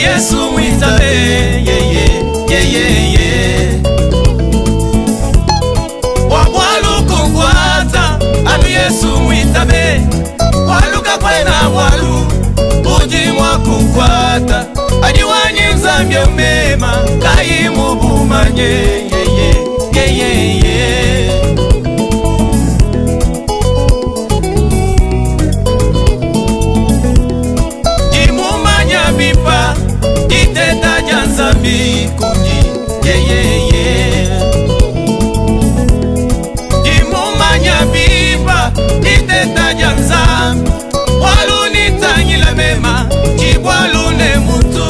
Yesu mwitabe, wabwalu kungwata, anu Yesu mwitabe, waluka kwena walu, uji mwa kungwata, adiwanyi mzambye umema, kayi mubumanye, Jimumanya bipa, iteta janzambi kunji, Jimumanya bipa, iteta janzambi, walu nitangila mema, jibwalu ne mutu,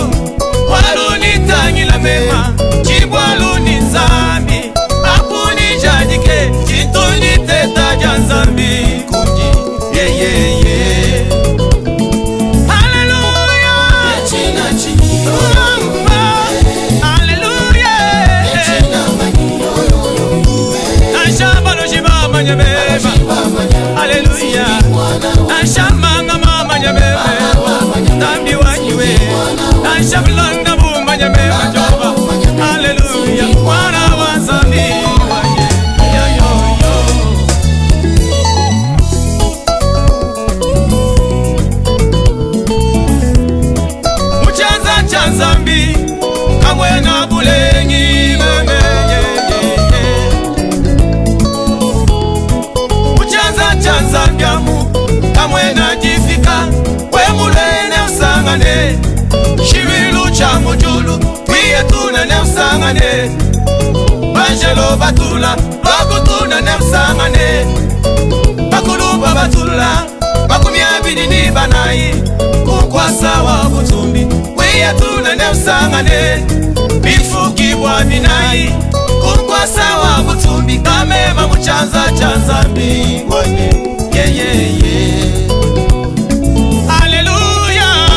walu nitangila mema, jibwalu nizambi, apuni jadike, jituni teta janzambi kunji, Hallelujah. Ashamanga mama nyabebe, tambi wanyiwe. Ashablanga buma nyabebe joba. Hallelujah. Wana wazambi wanye. Yo. Muchanza chanzambi, kamwe na bulengi meme. Chanzambiamu kamwe na jifika we mulene usangane shivilu cha mujulu wiye tuna ne usangane banjelo batula bakutuna ne usangane bakuluba batula bakumyabidi ni banayi kukwasa wa butumbi wiye tuna ne usangane bifukibwa binayi kukwasa wa butumbi kamema muchanza chanzambi wane Hallelujah.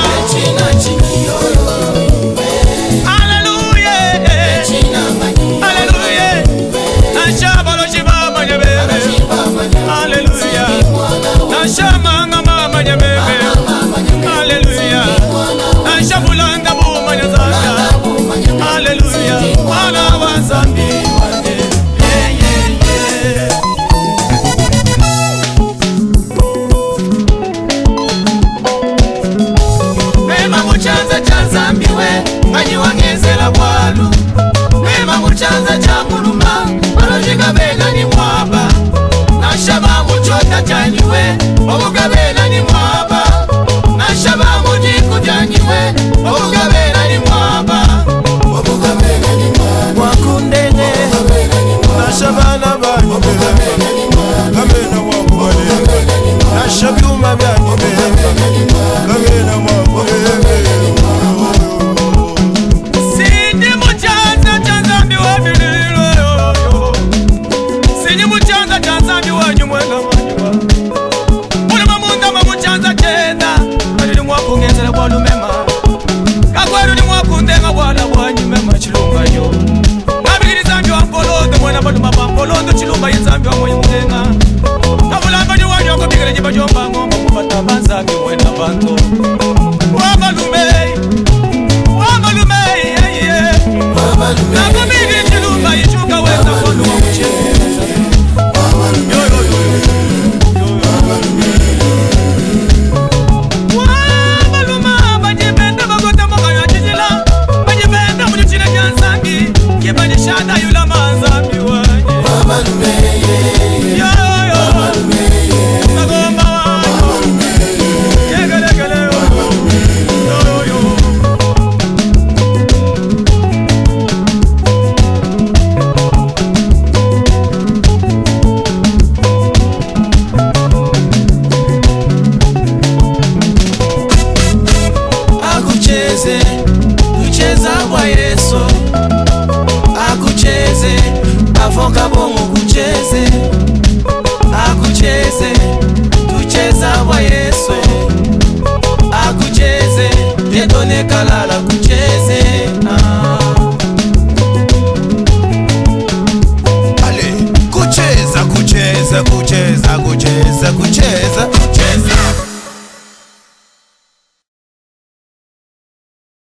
Hallelujah. Hallelujah. Nashabalo shibama nyabebe. Hallelujah. Nashamanga mama nyabebe. Hallelujah. Nashabulanga buma nyazaka. Hallelujah. Wana wazambi wane. Kanyi wangezela bwalu Nema muchanza cha muluma Malojika bena ni mwaba Nashaba muchota chanyiwe Obuga bena ni mwaba Nashaba mujiku chanyiwe Obuga bena ni mwaba Obuga bena ni mwaba Wakundene Nashaba na banyi Kamena mwakubale Nashabyuma byanyi Kamena mwakubale Polondo chilumba yenzambi wa mwenye mwenga Kabulamba ni wanyo kubigele jiba jomba ngomba Mubata banzambi mwena banto Wabalumei Nakumidi chilumba yichuka weza kondo wa mcheza Wabaluma bajibenda bagota mwaga ya jijila Bajibenda mjuchina janzangi Kibanyishada yula manzambi Yo, Nagomba wanyo Yegele kalala